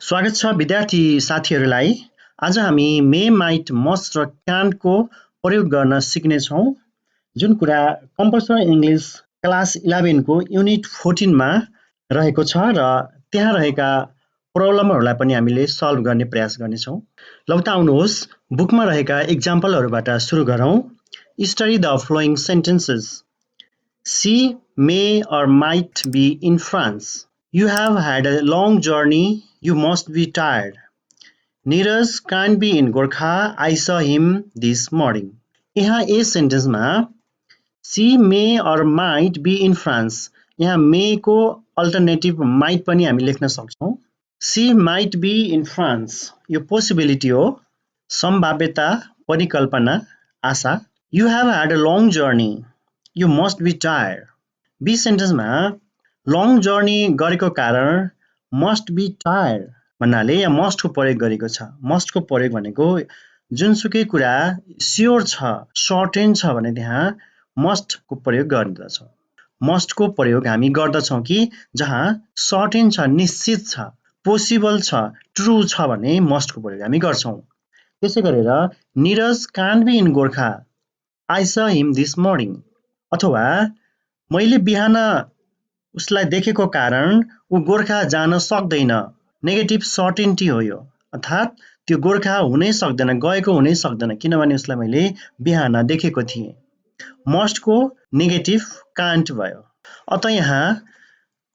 स्वागत छ विद्यार्थी साथीहरूलाई। आज हामी मे माइट मस्ट र क्यान्टको प्रयोग गर्न सिक्ने छौं। जुन कुरा कम्पलसरी इङ्ग्लिश क्लास 11 को युनिट 14 मा रहेको छ र त्यहाँ रहेका प्रब्लमहरूलाई पनि हामीले सल्भ गर्ने प्रयास गर्नेछौं। लौ त आउनुहोस् बुकमा रहेका एक्जाम्पलहरूबाट सुरु गरौं। Study the following sentences. She may or might be in France. You have had a long journey. You must be tired. Neeraj can't be in Gorkha. I saw him this morning. यहाँ यस सेन्टेन्समा she may or might be in France. यहाँ may को alternative might पनि हामी लेख्न सक्छौं। She might be in France. यो possibility हो, सम्भाव्यता, परिकल्पना, आशा। You have had a long journey. You must be tired. B सेन्टेन्समा long journey गरेको कारण must be tired भन्नाले यहाँ must को प्रयोग गरेको छ। must को प्रयोग भनेको जुनसुकै कुरा स्योर छ, सर्टेन छ भने त्यहाँ must को प्रयोग गर्दछ। must को प्रयोग हामी गर्दछौं कि जहाँ सर्टेन छ, निश्चित छ, पोसिबल छ, ट्रू छ भने must को प्रयोग हामी गर्छौं। त्यसै गरेर Neeraj can't be in Gorkha. I saw him this morning. अथवा मैले बिहान उसलाई देखेको कारण ऊ गोर्खा जान सक्दैन। नेगेटिभ सर्टेन्टी हो यो, अर्थात् त्यो गोर्खा हुनै सक्दैन, गएको हुनै सक्दैन किनभने उसलाई मैले बिहान देखेको थिएँ। मस्ट को नेगेटिभ कान्ट भयो। अत यहाँ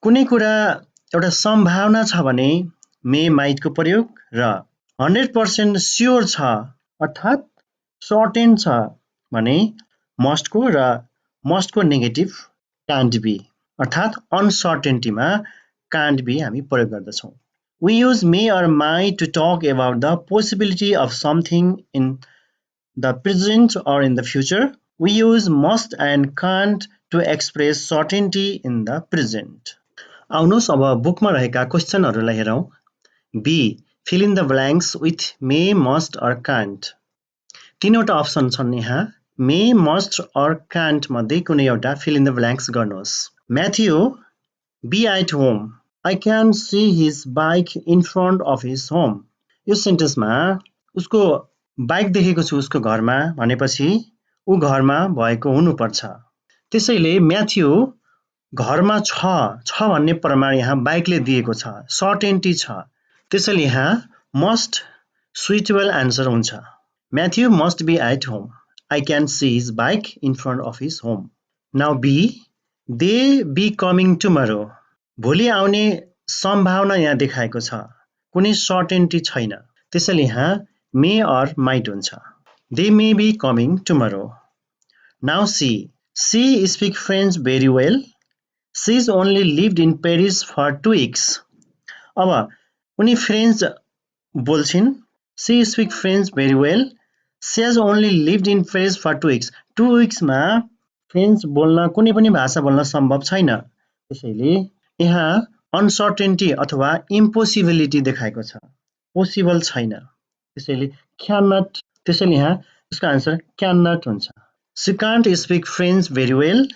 कुनै कुरा एउटा सम्भावना छ भने मे माइट को प्रयोग र 100% स्योर छ अर्थात् सर्टेन छ भने मस्ट को र मस्ट को नेगेटिभ can't be अर्थात् अनसर्टेन्टीमा can't be हामी प्रयोग गर्दछौं। We use may or might to talk about the possibility of something in the present or in the future. We use must and can't to express certainty in the present. आउनुहोस् अब बुकमा रहेका क्वेशनहरूलाई हेरौं। B. Fill in the blanks with may, must or can't. तीनवटा option छन् यहाँ। may, must or can't मध्ये कुनै एउटा fill in the blanks गर्नुहोस्। Matthew, be at home. I can see his bike in front of his home. यो सेन्टेन्समा उसको bike देखेको छु उसको घरमा भनेपछि ऊ घरमा भएको हुनुपर्छ। त्यसैले म्याथ्यू घरमा छ भन्ने प्रमाण यहाँ बाइकले दिएको छ, सर्टेन्टी छ। त्यसैले यहाँ must सुइटेबल आन्सर हुन्छ। Matthew must be at home. I can see his bike in front of his home. Now B. They be coming tomorrow. भोलि आउने सम्भावना यहाँ देखाएको छ, कुनै सर्टेन्टी छैन। त्यसैले यहाँ may or might हुन्छ। They may be coming tomorrow. Now C. She speaks French very well. She's only lived in Paris for 2 weeks. अब उनी French बोल्छिन्। She speaks French very well. She has only lived in Paris for 2 weeks. 2 weeks मा French बोल्न कुनै पनि भाषा बोल्न सम्भव छैन। त्यसैले यहाँ अनसर्टेन्टी अथवा इम्पोसिबिलिटी देखाएको छ, पोसिबल छैन। त्यसैले cannot, त्यसैले यहाँ यसको आन्सर cannot हुन्छ। She can't speak French very well.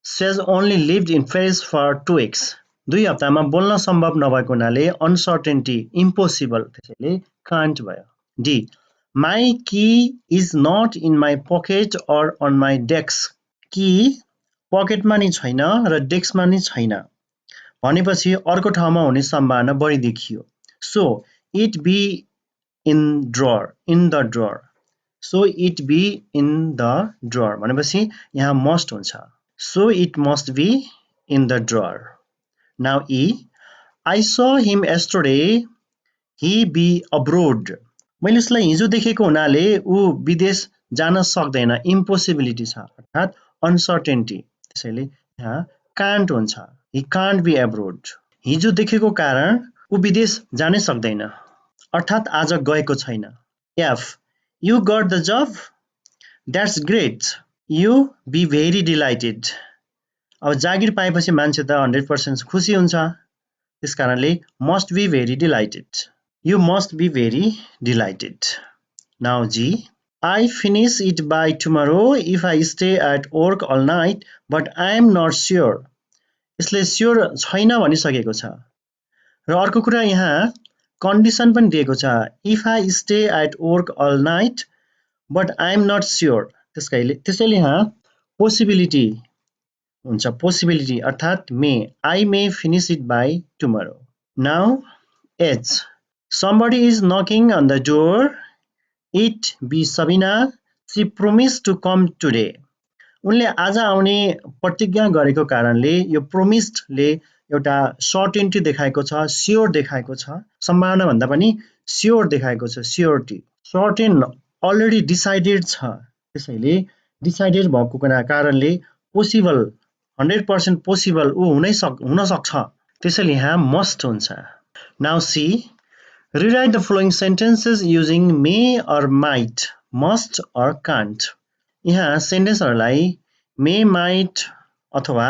She has only lived in Paris for 2 weeks. 2 हप्तामा बोल्न सम्भव नभएको हुनाले अनसर्टेन्टी, इम्पोसिबल, त्यसैले can't भयो। D. My key is not in my pocket or on my desk. Key पकेटमा नि छैन र डेस्कमा नि छैन भनेपछि अर्को ठाउँमा हुने सम्भावना बढी देखियो। So it be in drawer, in the drawer. So it be in the drawer भनेपछि यहाँ must हुन्छ। So it must be in the drawer. Now E. I saw him yesterday. He be abroad. मैले उसलाई हिजो देखेको हुनाले ऊ विदेश जान सक्दैन, इम्पोसिबिलिटी छ अर्थात् अनसर्टेन्टी। त्यसैले यहाँ can't हुन्छ। He can't be abroad. हिजो देखेको कारण ऊ विदेश जानै सक्दैन अर्थात् आज गएको छैन। F. You got the job? That's great. You be very delighted. अब जागिर पाएपछि मान्छे त 100% खुसी हुन्छ, त्यसकारणले must be very delighted. You must be very delighted. Now G. I finish it by tomorrow if I stay at work all night, but I am not sure. यसले sure छैन भनिसकेको छ। र अर्को कुरा यहाँ कन्डिसन पनि दिएको छ if I stay at work all night but I am not sure त्यसैले यहाँ पोसिबिलिटी हुन्छ पोसिबिलिटी अर्थात् may I may finish it by tomorrow now H somebody is knocking on the door it be Sabina she promised to come today उनले आज आउने प्रतिज्ञा गरेको कारणले यो प्रोमिस्डले एउटा सर्टेनिटी देखाएको छ स्योर देखाएको छ सम्भावना भन्दा पनि स्योर देखाएको छ स्योरिटी सर्टेन अलरेडी डिसाइडेड छ त्यसैले डिसाइडेड भएको कारणले पोसिबल 100% पोसिबल हुन सक्छ त्यसैले यहाँ मस्ट हुन्छ now see rewrite the following sentences using may or might must or can't यहाँ सेन्टेन्सहरुलाई मे माइट अथवा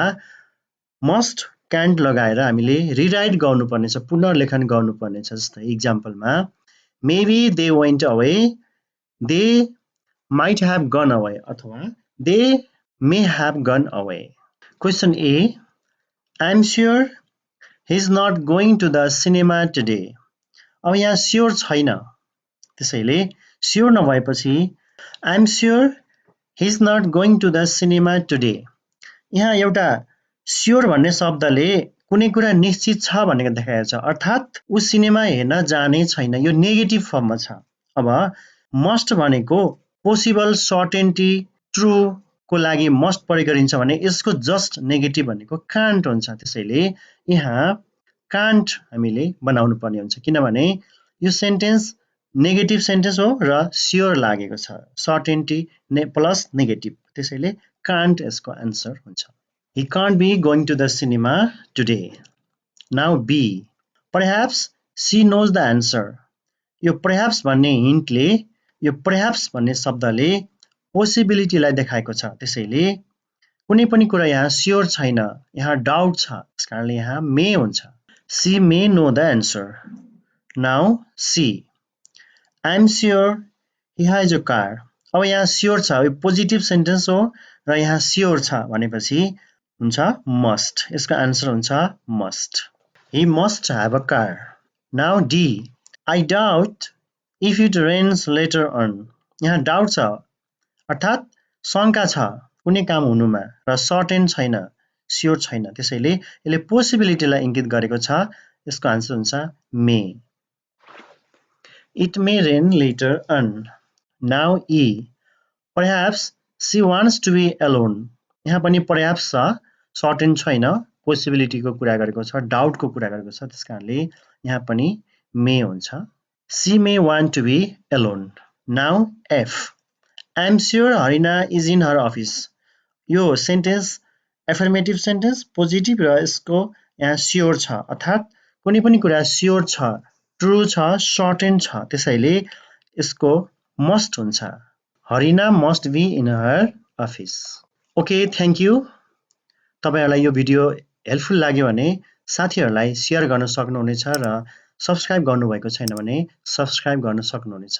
मस्ट क्यान्ट लगाएर हामीले रिराइट गर्नुपर्नेछ पुनर्लेखन गर्नुपर्नेछ जस्तै एक्जाम्पलमा maybe they went away they might have gone away अथवा they may have gone away question A I am sure he is not going to the cinema today अब यहाँ स्योर छैन त्यसैले स्योर नभएपछि I am sure he is not going to the cinema today यहाँ एउटा sure भन्ने शब्दले कुनै कुरा निश्चित छ भनेको देखाएको छ अर्थात् उ सिनेमा हेर्न जाने छैन यो नेगेटिभ फर्ममा छ अब मस्ट भनेको पोसिबल सर्टेनिटी ट्रु को लागि मस्ट प्रयोग गरिन्छ भने यसको जस्ट नेगेटिभ भनेको कान्ट हुन्छ त्यसैले यहाँ कान्ट हामीले बनाउनु पर्ने हुन्छ किनभने यो सेन्टेन्स नेगेटिभ सेन्टेन्स हो र स्योर लागेको छ सर्टेनिटी प्लस नेगेटिभ त्यसैले कान्ट यसको आन्सर हुन्छ he can't be going to the cinema today now B perhaps she knows the answer यो perhaps भन्ने हिन्टले यो perhaps भन्ने शब्दले पोसिबिलिटीलाई देखाएको छ त्यसैले कुनै पनि कुरा यहाँ स्योर छैन यहाँ डाउट छ त्यसकारणले यहाँ मे हुन्छ she may know the answer now C I am sure he has a car अब यहाँ स्योर छ यो पोजिटिभ सेन्टेन्स हो र यहाँ स्योर छ भनेपछि हुन्छ मस्ट यसको आन्सर हुन्छ must he must have a car now D I doubt if it rains later on यहाँ डाउट छ अर्थात् शंका छ कुनै काम हुनुमा र सर्टेन छैन स्योर छैन त्यसैले यसले पोसिबिलिटीलाई इंगित गरेको छ यसको आन्सर हुन्छ मे It may rain later on. Now E. Perhaps she wants to be alone. यहाँ पनि perhaps छ सर्टेन छैन पोसिबिलिटी को कुरा गरेको छ डाउट को कुरा गरेको छ त्यसकारणले यहाँ पनि मे हुन्छ She may want to be alone. Now F. I am sure Harina is in her office. यो सेन्टेन्स एफर्मेटिभ सेन्टेन्स पोजिटिभ र यसको यहाँ स्योर छ अर्थात् कुनै पनि कुरा स्योर छ ट्रु छ सर्टेन छ त्यसैले यसको मस्ट हुन्छ Harina must be in her office okay thank you तपाईहरुलाई यो भिडियो हेल्पफुल लाग्यो भने साथीहरुलाई शेयर गर्न सक्नुहुनेछ र सब्स्क्राइब गर्नुभएको छैन भने सब्स्क्राइब गर्न सक्नुहुनेछ